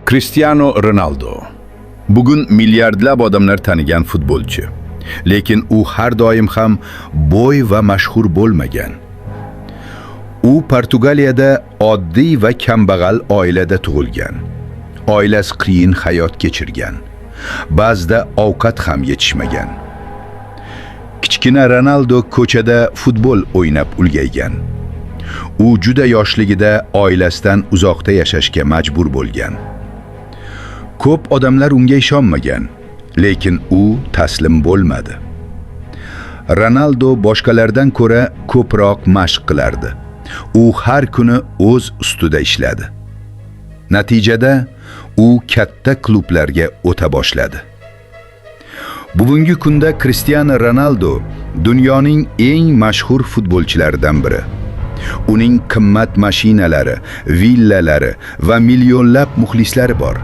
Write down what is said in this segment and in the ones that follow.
Cristiano Ronaldo bugun milliardlab odamlar tanigan futbolchi. Lekin u har doim ham boy va mashhur bo'lmagan. U Portugaliyada oddiy va kambag'al oilada tug'ilgan. Oilasi qiyin hayot kechirgan. Ba'zida ovqat ham yetishmagan. Kichkina Ronaldo ko'chada futbol o'ynab ulgaygan. U juda yoshligida oilasidan uzoqda yashashga majbur bo'lgan. Ko'p odamlar unga ishonmagan, lekin u taslim bo'lmadi. Ronaldo boshqalardan ko'ra ko'proq mashq qilardi. U har kuni o'z ustida ishladi. Natijada u katta klublarga o'ta boshladi. Bugungi kunda Cristiano Ronaldo dunyoning eng mashhur futbolchilaridan biri. Uning qimmat mashinalari, villalari va millionlab muxlislari bor.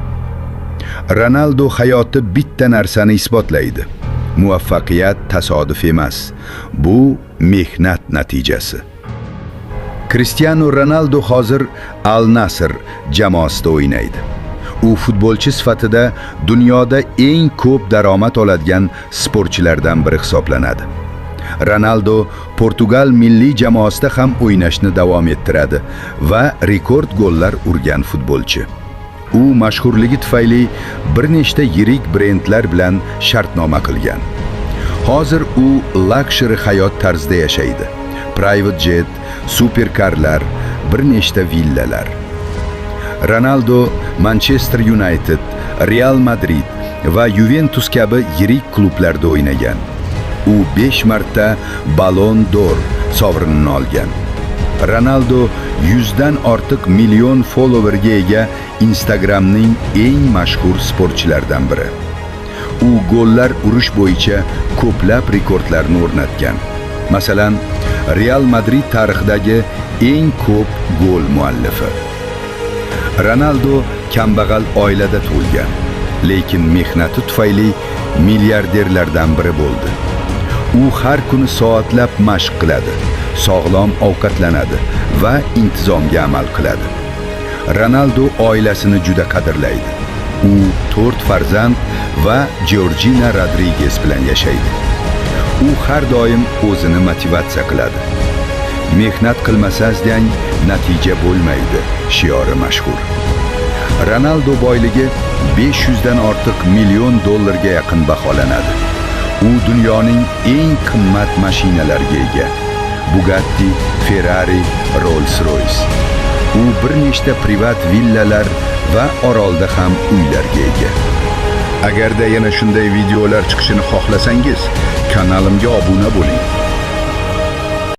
Ronaldo hayoti bitta narsani isbotlaydi. Muvaffaqiyat tasodif emas. Bu mehnat natijasi. Cristiano Ronaldo hozir Al Nassr jamoasida o'ynaydi. U futbolchi sifatida dunyoda eng ko'p daromad oladigan sportchilardan biri hisoblanadi. Ronaldo Portugal milliy jamoasida ham o'ynashni davom ettiradi va rekord gollar urgan futbolchi. U mashhurligi tufayli bir nechta yirik brendlar bilan shartnoma qilgan. Hozir u luxury hayot tarzida yashaydi. Private jet, superkarlar, bir nechta villalar. Ronaldo Manchester United, Real Madrid va Juventus kabi yirik klublarda o'ynagan. U 5 marta Ballon d'Or sovrinini olgan. Ronaldo 100 dan ortiq million followerga ega Instagramning eng mashhur sportchilaridan biri. U gollar urish bo'yicha ko'plab rekordlarni o'rnatgan. Masalan, Real Madrid tarixidagi eng ko'p gol muallifi. Ronaldo kambag'al oilada tug'ilgan, lekin mehnati tufayli milliarderlardan biri bo'ldi. U har kuni soatlab mashq qiladi, sog'lom ovqatlanadi va intizomga amal qiladi. Ronaldo oilasini juda qadrlaydi. U 4 farzand va Georgina Rodriguez bilan yashaydi. U har doim o'zini motivatsiya qiladi. Mehnat qilmasangiz natija bo'lmaydi shiori mashhur. Ronaldo boyligi 500 dan ortiq million dollarga yaqin baholanadi. U dunyoning eng qimmat mashinalariga ega. Bugatti, Ferrari, Rolls-Royce. U bir nechta privat villalar va orolda ham uylarga ega. Agarda yana shunday videolar chiqishini xohlasangiz, kanalimga obuna bo'ling.